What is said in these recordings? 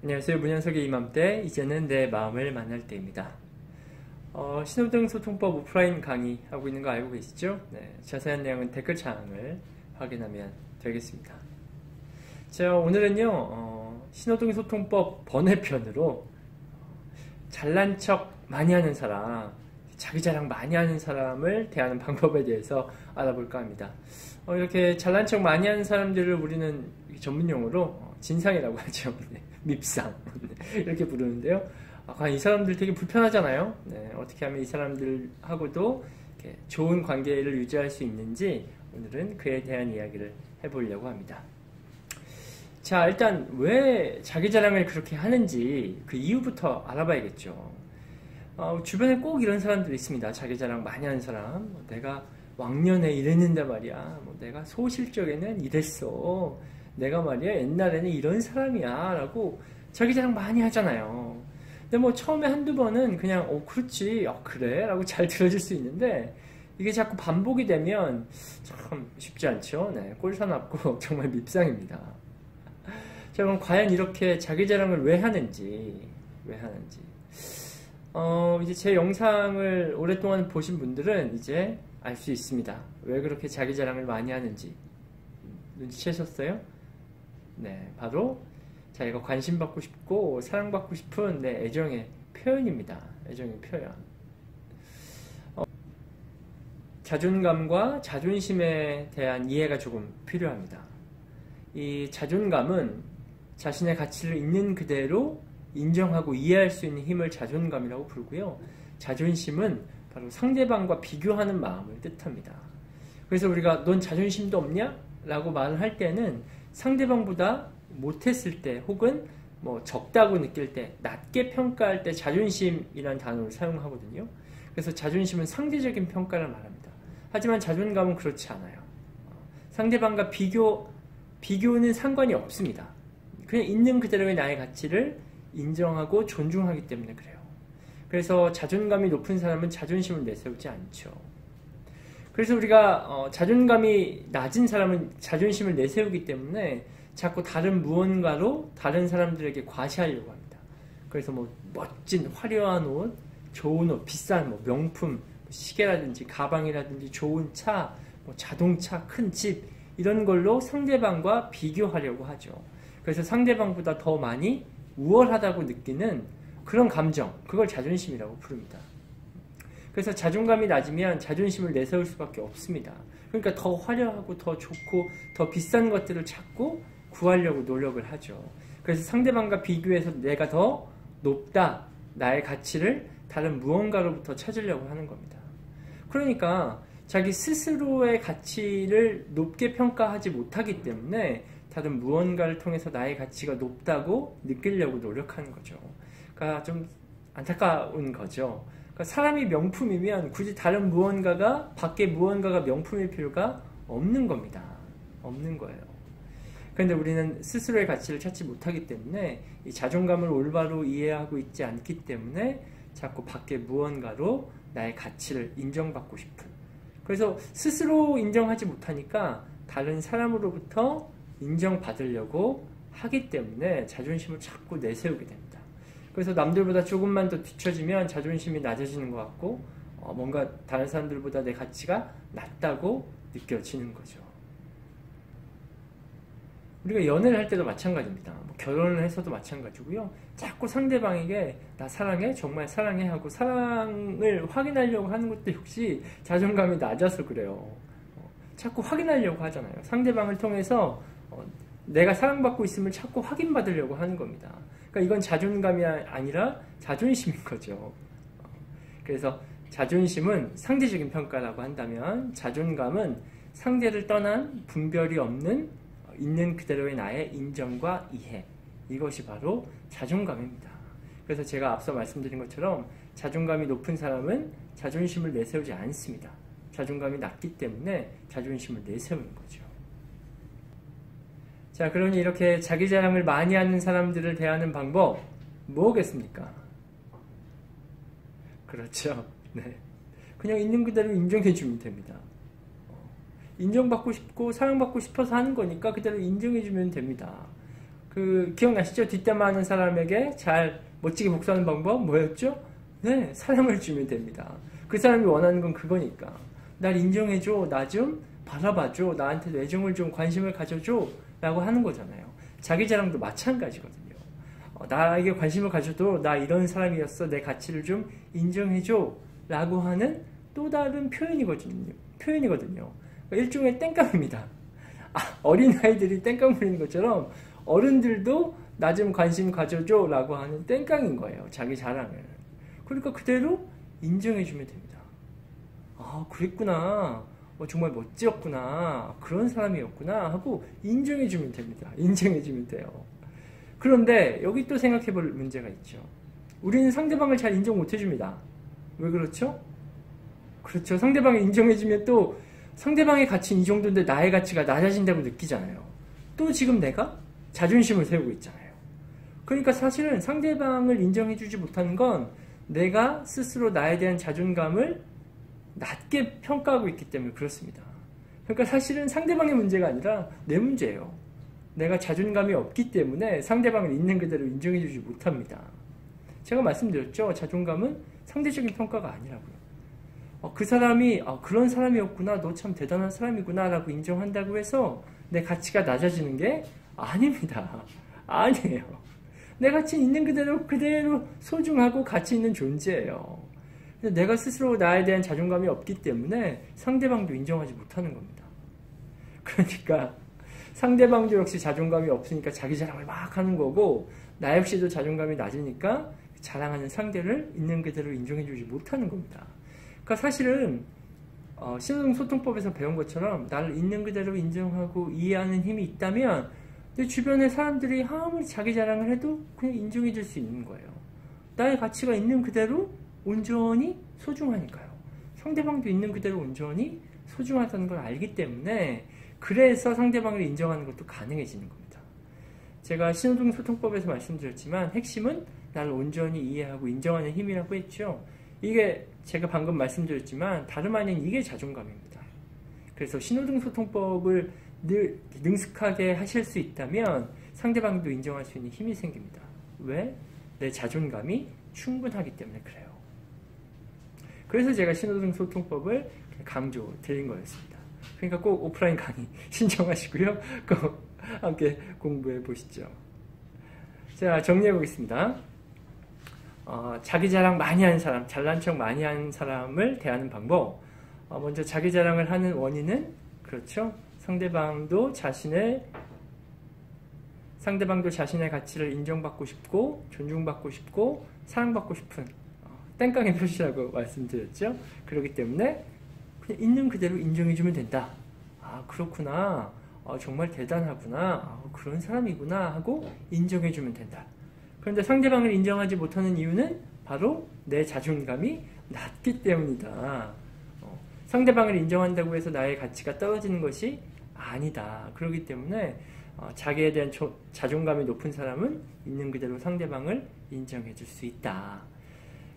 안녕하세요. 문현석의 이맘때, 이제는 내 마음을 만날 때입니다. 신호등 소통법 오프라인 강의 하고 있는 거 알고 계시죠? 네, 자세한 내용은 댓글창을 확인하면 되겠습니다. 자, 오늘은요, 신호등 소통법 번외편으로 잘난 척 많이 하는 사람, 자기 자랑 많이 하는 사람을 대하는 방법에 대해서 알아볼까 합니다. 이렇게 잘난 척 많이 하는 사람들을 우리는 전문용어로 진상이라고 하죠. 네, 밉상 이렇게 부르는데요. 과연 이 사람들 되게 불편하잖아요. 네, 어떻게 하면 이 사람들하고도 이렇게 좋은 관계를 유지할 수 있는지 오늘은 그에 대한 이야기를 해보려고 합니다. 자, 일단 왜 자기 자랑을 그렇게 하는지 그 이유부터 알아봐야겠죠. 주변에 꼭 이런 사람들이 있습니다. 자기 자랑 많이 하는 사람. 내가 왕년에 이랬는데 말이야. 내가 소실적에는 이랬어. 내가 말이야 옛날에는 이런 사람이야 라고 자기 자랑 많이 하잖아요. 근데 처음에 한두 번은 그냥 그렇지 그래 라고 잘 들어줄 수 있는데 이게 자꾸 반복이 되면 참 쉽지 않죠. 네, 꼴사납고 정말 밉상입니다. 자, 그럼 과연 이렇게 자기 자랑을 왜 하는지 이제 제 영상을 오랫동안 보신 분들은 이제 알 수 있습니다. 왜 그렇게 자기 자랑을 많이 하는지 눈치채셨어요? 네, 바로 자기가 관심받고 싶고 사랑받고 싶은 애정의 표현입니다. 애정의 표현. 자존감과 자존심에 대한 이해가 조금 필요합니다. 이 자존감은 자신의 가치를 있는 그대로 인정하고 이해할 수 있는 힘을 자존감이라고 부르고요. 자존심은 바로 상대방과 비교하는 마음을 뜻합니다. 그래서 우리가 넌 자존심도 없냐? 라고 말을 할 때는 상대방보다 못했을 때 혹은 적다고 느낄 때, 낮게 평가할 때 자존심이라는 단어를 사용하거든요. 그래서 자존심은 상대적인 평가를 말합니다. 하지만 자존감은 그렇지 않아요. 상대방과 비교는 상관이 없습니다. 그냥 있는 그대로의 나의 가치를 인정하고 존중하기 때문에 그래요. 그래서 자존감이 높은 사람은 자존심을 내세우지 않죠. 그래서 우리가 자존감이 낮은 사람은 자존심을 내세우기 때문에 자꾸 다른 무언가로 다른 사람들에게 과시하려고 합니다. 그래서 멋진 화려한 옷, 좋은 옷, 비싼 명품, 시계라든지 가방이라든지 좋은 차, 자동차, 큰 집 이런 걸로 상대방과 비교하려고 하죠. 그래서 상대방보다 더 많이 우월하다고 느끼는 그런 감정, 그걸 자존심이라고 부릅니다. 그래서 자존감이 낮으면 자존심을 내세울 수밖에 없습니다. 그러니까 더 화려하고 더 좋고 더 비싼 것들을 찾고 구하려고 노력을 하죠. 그래서 상대방과 비교해서 내가 더 높다, 나의 가치를 다른 무언가로부터 찾으려고 하는 겁니다. 그러니까 자기 스스로의 가치를 높게 평가하지 못하기 때문에 다른 무언가를 통해서 나의 가치가 높다고 느끼려고 노력하는 거죠. 그러니까 좀 안타까운 거죠. 그러니까 사람이 명품이면 굳이 다른 무언가가, 밖에 무언가가 명품일 필요가 없는 겁니다. 없는 거예요. 그런데 우리는 스스로의 가치를 찾지 못하기 때문에 이 자존감을 올바로 이해하고 있지 않기 때문에 자꾸 밖에 무언가로 나의 가치를 인정받고 싶은. 그래서 스스로 인정하지 못하니까 다른 사람으로부터 인정받으려고 하기 때문에 자존심을 자꾸 내세우게 됩니다. 그래서 남들보다 조금만 더 뒤처지면 자존심이 낮아지는 것 같고 뭔가 다른 사람들보다 내 가치가 낮다고 느껴지는 거죠. 우리가 연애를 할 때도 마찬가지입니다. 결혼을 해서도 마찬가지고요. 자꾸 상대방에게 나 사랑해? 정말 사랑해? 하고 사랑을 확인하려고 하는 것도 역시 자존감이 낮아서 그래요. 자꾸 확인하려고 하잖아요. 상대방을 통해서 내가 사랑받고 있음을 자꾸 확인받으려고 하는 겁니다. 그러니까 이건 자존감이 아니라 자존심인 거죠. 그래서 자존심은 상대적인 평가라고 한다면 자존감은 상대를 떠난 분별이 없는 있는 그대로의 나의 인정과 이해, 이것이 바로 자존감입니다. 그래서 제가 앞서 말씀드린 것처럼 자존감이 높은 사람은 자존심을 내세우지 않습니다. 자존감이 낮기 때문에 자존심을 내세우는 거죠. 자, 그러니 이렇게 자기 자랑을 많이 하는 사람들을 대하는 방법 뭐겠습니까? 그렇죠. 네. 그냥 있는 그대로 인정해주면 됩니다. 인정받고 싶고 사랑받고 싶어서 하는 거니까 그대로 인정해주면 됩니다. 기억나시죠? 뒷담화하는 사람에게 잘 멋지게 복수하는 방법 뭐였죠? 네, 사랑을 주면 됩니다. 그 사람이 원하는 건 그거니까. 날 인정해줘, 나 좀 바라봐줘, 나한테 애정을 좀 관심을 가져줘 라고 하는 거잖아요. 자기 자랑도 마찬가지거든요. 나에게 관심을 가져도 나 이런 사람이었어, 내 가치를 좀 인정해줘 라고 하는 또 다른 표현이거든요. 그러니까 일종의 땡깡입니다. 어린아이들이 땡깡 부리는 것처럼 어른들도 나 좀 관심 가져줘 라고 하는 땡깡인 거예요. 자기 자랑을. 그러니까 그대로 인정해주면 됩니다. 그랬구나. 정말 멋지었구나. 그런 사람이었구나 하고 인정해주면 됩니다. 인정해주면 돼요. 그런데 여기 또 생각해볼 문제가 있죠. 우리는 상대방을 잘 인정 못해줍니다. 왜 그렇죠? 그렇죠. 상대방을 인정해주면 또 상대방의 가치는 이 정도인데 나의 가치가 낮아진다고 느끼잖아요. 또 지금 내가 자존심을 세우고 있잖아요. 그러니까 사실은 상대방을 인정해주지 못하는 건 내가 스스로 나에 대한 자존감을 낮게 평가하고 있기 때문에 그렇습니다. 그러니까 사실은 상대방의 문제가 아니라 내 문제예요. 내가 자존감이 없기 때문에 상대방을 있는 그대로 인정해주지 못합니다. 제가 말씀드렸죠. 자존감은 상대적인 평가가 아니라고요. 그 사람이 그런 사람이었구나, 너 참 대단한 사람이구나 라고 인정한다고 해서 내 가치가 낮아지는 게 아닙니다. 아니에요. 내 가치는 있는 그대로 소중하고 가치 있는 존재예요. 내가 스스로 나에 대한 자존감이 없기 때문에 상대방도 인정하지 못하는 겁니다. 그러니까 상대방도 역시 자존감이 없으니까 자기 자랑을 막 하는 거고, 나 역시도 자존감이 낮으니까 자랑하는 상대를 있는 그대로 인정해주지 못하는 겁니다. 그러니까 사실은 신호등소통법에서 배운 것처럼 나를 있는 그대로 인정하고 이해하는 힘이 있다면 내 주변의 사람들이 아무리 자기 자랑을 해도 그냥 인정해줄 수 있는 거예요. 나의 가치가 있는 그대로 온전히 소중하니까요. 상대방도 있는 그대로 온전히 소중하다는 걸 알기 때문에 그래서 상대방을 인정하는 것도 가능해지는 겁니다. 제가 신호등소통법에서 말씀드렸지만 핵심은 나를 온전히 이해하고 인정하는 힘이라고 했죠. 이게 제가 방금 말씀드렸지만 다름 아닌 이게 자존감입니다. 그래서 신호등소통법을 늘 능숙하게 하실 수 있다면 상대방도 인정할 수 있는 힘이 생깁니다. 왜? 내 자존감이 충분하기 때문에 그래요. 그래서 제가 신호등소통법을 강조드린 거였습니다. 그러니까 꼭 오프라인 강의 신청하시고요. 꼭 함께 공부해 보시죠. 자, 정리해 보겠습니다. 자기 자랑 많이 하는 사람, 잘난 척 많이 하는 사람을 대하는 방법. 먼저 자기 자랑을 하는 원인은 그렇죠. 상대방도 자신의 가치를 인정받고 싶고 존중받고 싶고 사랑받고 싶은 땡깡의 표시라고 말씀드렸죠. 그렇기 때문에 그냥 있는 그대로 인정해주면 된다. 그렇구나. 정말 대단하구나. 그런 사람이구나 하고 인정해주면 된다. 그런데 상대방을 인정하지 못하는 이유는 바로 내 자존감이 낮기 때문이다. 상대방을 인정한다고 해서 나의 가치가 떨어지는 것이 아니다. 그렇기 때문에 자기에 대한 자존감이 높은 사람은 있는 그대로 상대방을 인정해 줄 수 있다.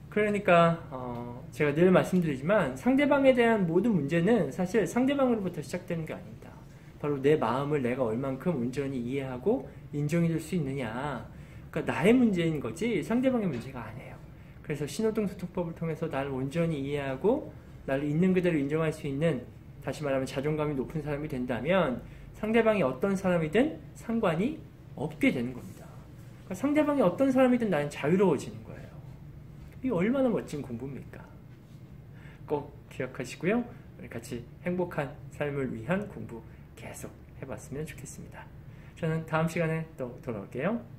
그러니까 제가 늘 말씀드리지만 상대방에 대한 모든 문제는 사실 상대방으로부터 시작되는 게 아닙니다. 바로 내 마음을 내가 얼만큼 온전히 이해하고 인정해 줄 수 있느냐. 그러니까 나의 문제인 거지 상대방의 문제가 아니에요. 그래서 신호등소통법을 통해서 나를 온전히 이해하고 나를 있는 그대로 인정할 수 있는, 다시 말하면 자존감이 높은 사람이 된다면 상대방이 어떤 사람이든 상관이 없게 되는 겁니다. 그러니까 상대방이 어떤 사람이든 나는 자유로워지는 거예요. 이게 얼마나 멋진 공부입니까? 꼭 기억하시고요. 우리 같이 행복한 삶을 위한 공부 계속 해봤으면 좋겠습니다. 저는 다음 시간에 또 돌아올게요.